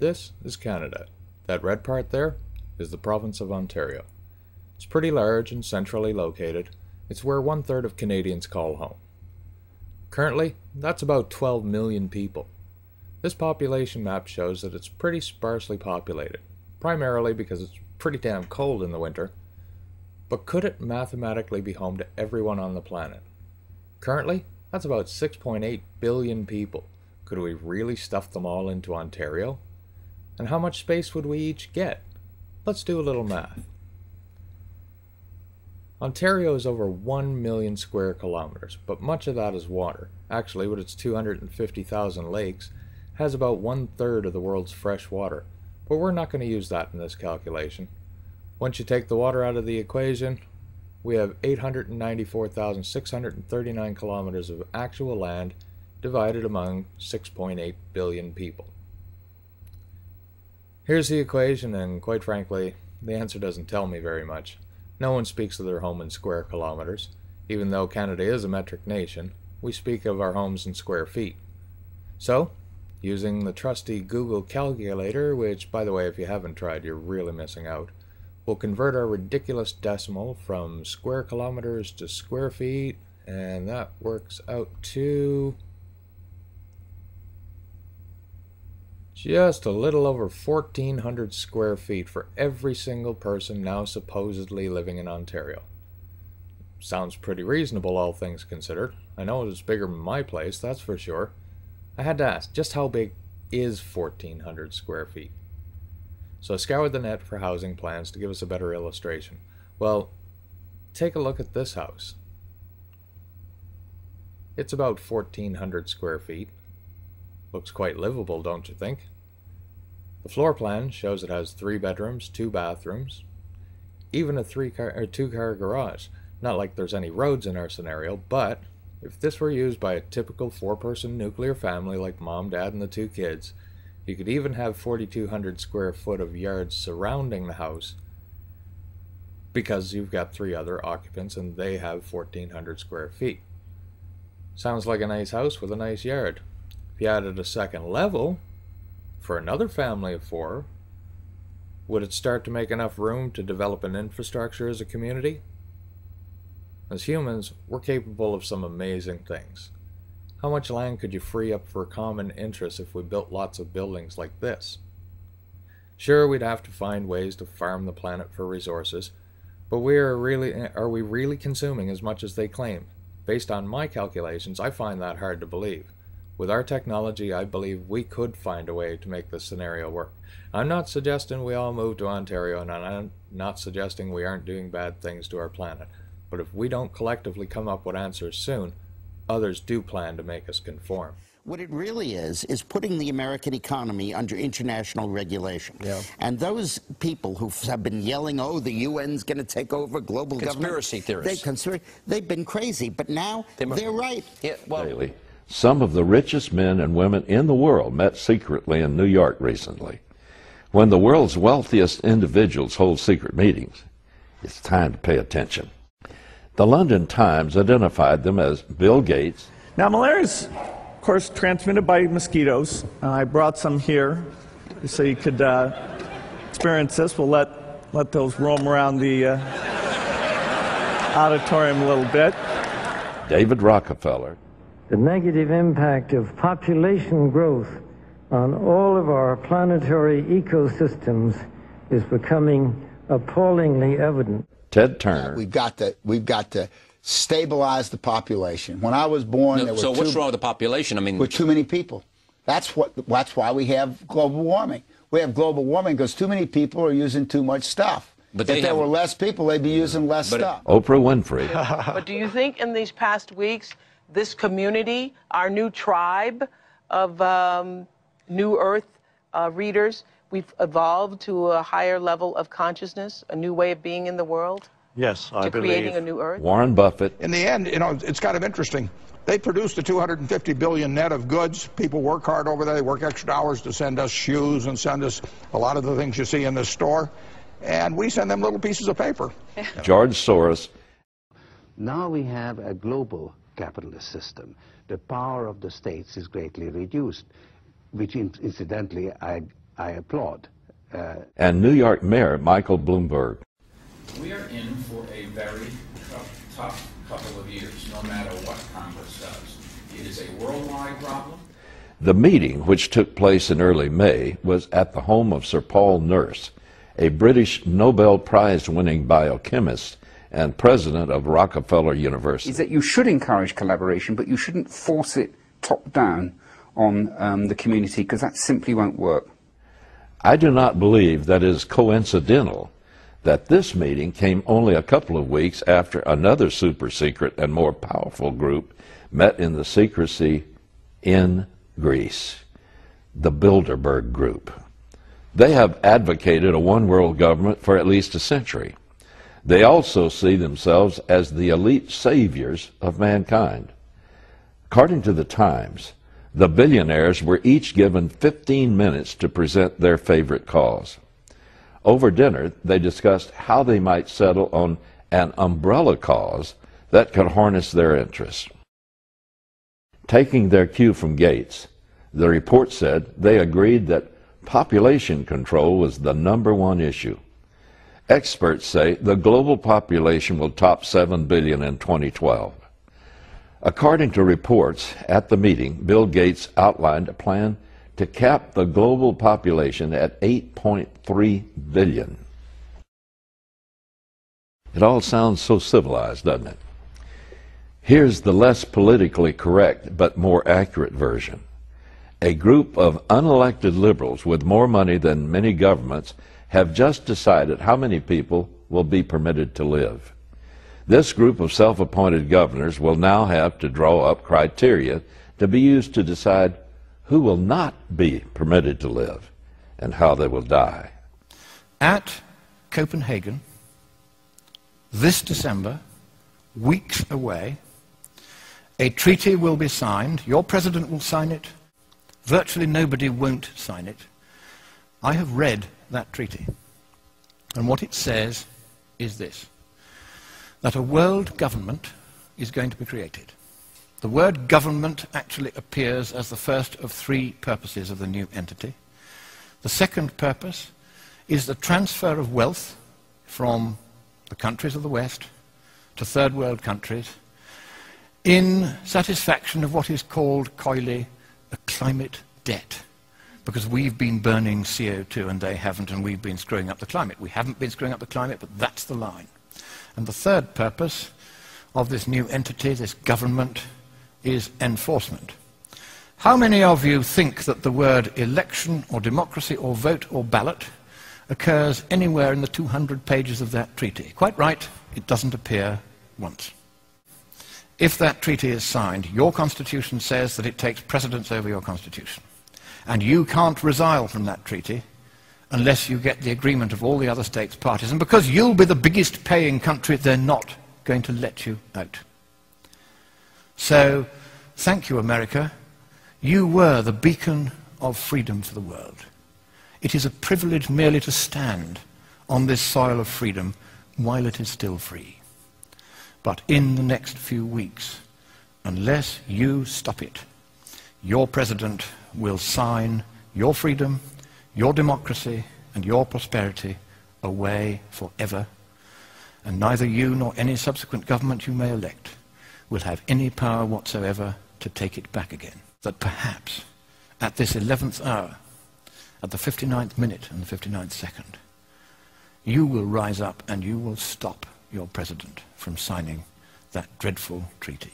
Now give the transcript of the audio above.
This is Canada. That red part there is the province of Ontario. It's pretty large and centrally located. It's where 1/3 of Canadians call home. Currently, that's about 12 million people. This population map shows that it's pretty sparsely populated, primarily because it's pretty damn cold in the winter. But could it mathematically be home to everyone on the planet? Currently, that's about 6.8 billion people. Could we really stuff them all into Ontario? And how much space would we each get? Let's do a little math. Ontario is over 1 million square kilometers, but much of that is water. Actually, with its 250,000 lakes, has about 1/3 of the world's fresh water. But we're not going to use that in this calculation. Once you take the water out of the equation, we have 894,639 kilometers of actual land divided among 6.8 billion people. Here's the equation, and quite frankly, the answer doesn't tell me very much. No one speaks of their home in square kilometers. Even though Canada is a metric nation, we speak of our homes in square feet. So, using the trusty Google calculator, which, by the way, if you haven't tried, you're really missing out, we'll convert our ridiculous decimal from square kilometers to square feet, and that works out to just a little over 1,400 square feet for every single person now supposedly living in Ontario. Sounds pretty reasonable, all things considered. I know it's bigger than my place, that's for sure. I had to ask, just how big is 1,400 square feet? So I scoured the net for housing plans to give us a better illustration. Well, take a look at this house. It's about 1,400 square feet. Looks quite livable, don't you think? The floor plan shows it has 3 bedrooms, 2 bathrooms, even a 2-car garage. Not like there's any roads in our scenario, but if this were used by a typical 4-person nuclear family like mom, dad, and the 2 kids, you could even have 4,200 square foot of yards surrounding the house because you've got 3 other occupants and they have 1,400 square feet. Sounds like a nice house with a nice yard. If you added a second level for another family of 4, would it start to make enough room to develop an infrastructure as a community? As humans, we're capable of some amazing things. How much land could you free up for common interests if we built lots of buildings like this? Sure, we'd have to find ways to farm the planet for resources, but are we really consuming as much as they claim? Based on my calculations, I find that hard to believe. With our technology, I believe we could find a way to make this scenario work. I'm not suggesting we all move to Ontario, and I'm not suggesting we aren't doing bad things to our planet. But if we don't collectively come up with answers soon, others do plan to make us conform. What it really is putting the American economy under international regulation. Yeah. And those people who have been yelling, oh, the UN's going to take over global conspiracy government. Theorists. They've been crazy, but now they're right. Yeah, well, daily. Some of the richest men and women in the world met secretly in New York recently. When the world's wealthiest individuals hold secret meetings, it's time to pay attention. The London Times identified them as Bill Gates. Now, malaria is, of course, transmitted by mosquitoes. I brought some here so you could experience this. We'll let those roam around the auditorium a little bit. David Rockefeller. The negative impact of population growth on all of our planetary ecosystems is becoming appallingly evident. Ted Turner. We've got to stabilize the population. When I was born, there were so what's wrong with the population? I mean, with too many people. That's why we have global warming. We have global warming because too many people are using too much stuff. But if there were less people, they'd be using less stuff. Oprah Winfrey. But do you think in these past weeks, this community, our new tribe of New Earth readers, we've evolved to a higher level of consciousness, a new way of being in the world? Yes, I believe. To creating a new Earth? Warren Buffett. In the end, it's kind of interesting. They produce the $250 billion net of goods. People work hard over there. They work extra hours to send us shoes and send us a lot of the things you see in this store. And we send them little pieces of paper. George Soros. Now we have a global capitalist system. The power of the states is greatly reduced, which incidentally I I applaud. And New York Mayor Michael Bloomberg. We are in for a very tough couple of years, no matter what Congress does. It is a worldwide problem. The meeting, which took place in early May, was at the home of Sir Paul Nurse, a British Nobel Prize-winning biochemist and president of Rockefeller University. Is that you should encourage collaboration, but you shouldn't force it top-down on the community, because that simply won't work. I do not believe that it is coincidental that this meeting came only a couple of weeks after another super-secret and more powerful group met in the secrecy in Greece, the Bilderberg Group. They have advocated a one-world government for at least a century. They also see themselves as the elite saviors of mankind. According to the Times, the billionaires were each given 15 minutes to present their favorite cause. Over dinner, they discussed how they might settle on an umbrella cause that could harness their interests. Taking their cue from Gates, the report said they agreed that population control was the #1 issue. Experts say the global population will top 7 billion in 2012. According to reports at the meeting, Bill Gates outlined a plan to cap the global population at 8.3 billion. It all sounds so civilized, doesn't it? Here's the less politically correct but more accurate version. A group of unelected liberals with more money than many governments have just decided how many people will be permitted to live. This group of self-appointed governors will now have to draw up criteria to be used to decide who will not be permitted to live and how they will die. At Copenhagen, this December, weeks away, a treaty will be signed. Your president will sign it. Virtually nobody won't sign it. I have read that treaty, and what it says is this: that a world government is going to be created. The word government actually appears as the first of 3 purposes of the new entity. The second purpose is the transfer of wealth from the countries of the West to third world countries in satisfaction of what is called coyly a climate debt, because we've been burning CO2 and they haven't, and we've been screwing up the climate. We haven't been screwing up the climate, but that's the line. And the third purpose of this new entity, this government, is enforcement. How many of you think that the word election or democracy or vote or ballot occurs anywhere in the 200 pages of that treaty? Quite right, it doesn't appear once. If that treaty is signed, your constitution says that it takes precedence over your constitution. And you can't resile from that treaty unless you get the agreement of all the other states parties. And because you'll be the biggest paying country, they're not going to let you out. So, thank you, America. You were the beacon of freedom for the world. It is a privilege merely to stand on this soil of freedom while it is still free. But in the next few weeks, unless you stop it, your president will sign your freedom, your democracy, and your prosperity away forever. And neither you nor any subsequent government you may elect will have any power whatsoever to take it back again. That perhaps at this 11th hour, at the 59th minute and the 59th second, you will rise up and you will stop your president from signing that dreadful treaty.